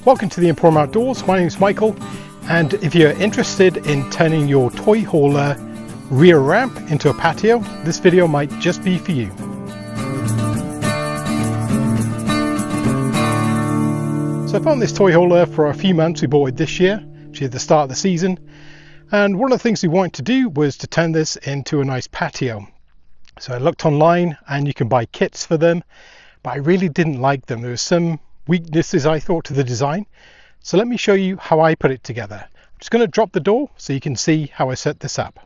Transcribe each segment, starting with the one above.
Welcome to the Emporium Outdoors. My name is Michael, and if you're interested in turning your toy hauler rear ramp into a patio, this video might just be for you. So I found this toy hauler for a few months. We bought it this year, actually at the start of the season, and one of the things we wanted to do was to turn this into a nice patio. So I looked online and you can buy kits for them, but I really didn't like them. There were some weaknesses, I thought, to the design. So let me show you how I put it together. I'm just going to drop the door so you can see how I set this up.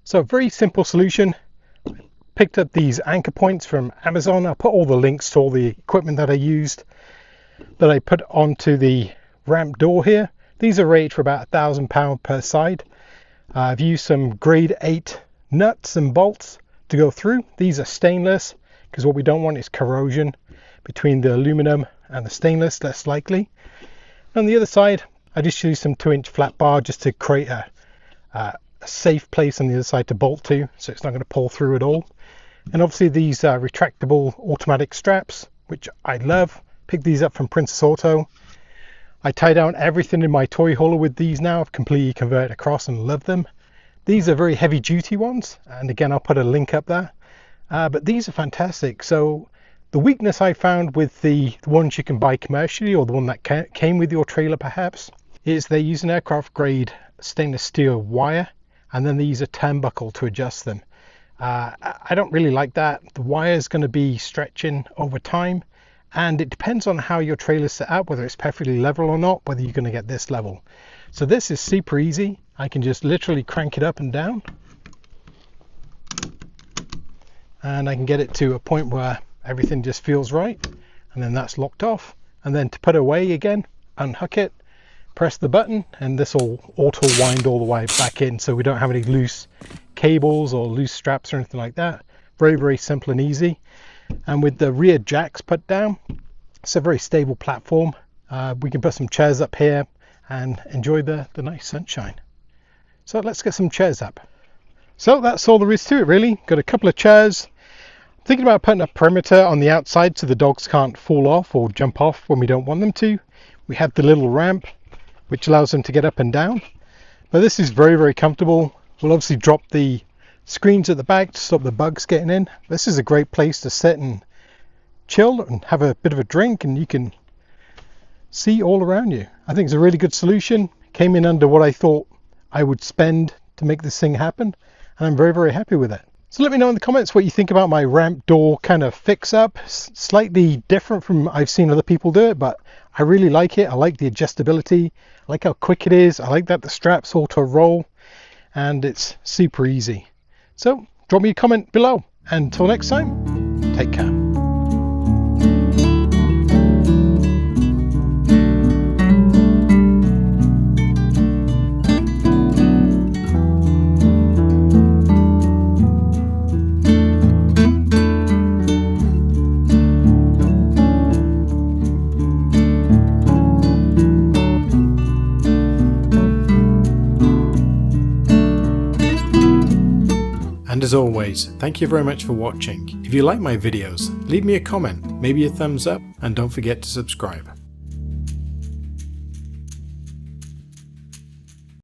So a very simple solution. Picked up these anchor points from Amazon. I'll put all the links to all the equipment that I used, that I put onto the ramp door here. These are rated for about £1,000 per side. I've used some grade 8 nuts and bolts to go through. These are stainless because what we don't want is corrosion between the aluminum and the stainless, less likely. On the other side, I just used some 2-inch flat bar just to create a safe place on the other side to bolt to, so it's not going to pull through at all. And obviously these retractable automatic straps, which I love. Picked these up from Princess Auto. I tie down everything in my toy hauler with these now. I've completely converted across and love them. These are very heavy duty ones, and again I'll put a link up there, but these are fantastic. So the weakness I found with the ones you can buy commercially, or the one that came with your trailer perhaps, is they use an aircraft grade stainless steel wire, and then they use a turnbuckle to adjust them. I don't really like that. The wire is going to be stretching over time, and it depends on how your trailer is set up, whether it's perfectly level or not, whether you're going to get this level. So this is super easy. I can just literally crank it up and down, and I can get it to a point where everything just feels right, and then that's locked off. And then to put away again, unhook it, press the button, and this will auto wind all the way back in, so we don't have any loose cables or loose straps or anything like that. Very, very simple and easy. And with the rear jacks put down, it's a very stable platform. We can put some chairs up here and enjoy the nice sunshine. So let's get some chairs up. So that's all there is to it, really. Got a couple of chairs. I'm thinking about putting a perimeter on the outside so the dogs can't fall off or jump off when we don't want them to. We have the little ramp which allows them to get up and down, but this is very, very comfortable. We'll obviously drop the screens at the back to stop the bugs getting in. This is a great place to sit and chill and have a bit of a drink, and you can see all around you. I think it's a really good solution. Came in under what I thought I would spend to make this thing happen, and I'm very, very happy with it. So let me know in the comments what you think about my ramp door kind of fix up. Slightly different from I've seen other people do it, but I really like it. I like the adjustability. I like how quick it is. I like that the straps auto roll, and it's super easy. So drop me a comment below. Until next time, take care. And as always, thank you very much for watching. If you like my videos, leave me a comment, maybe a thumbs up, and don't forget to subscribe.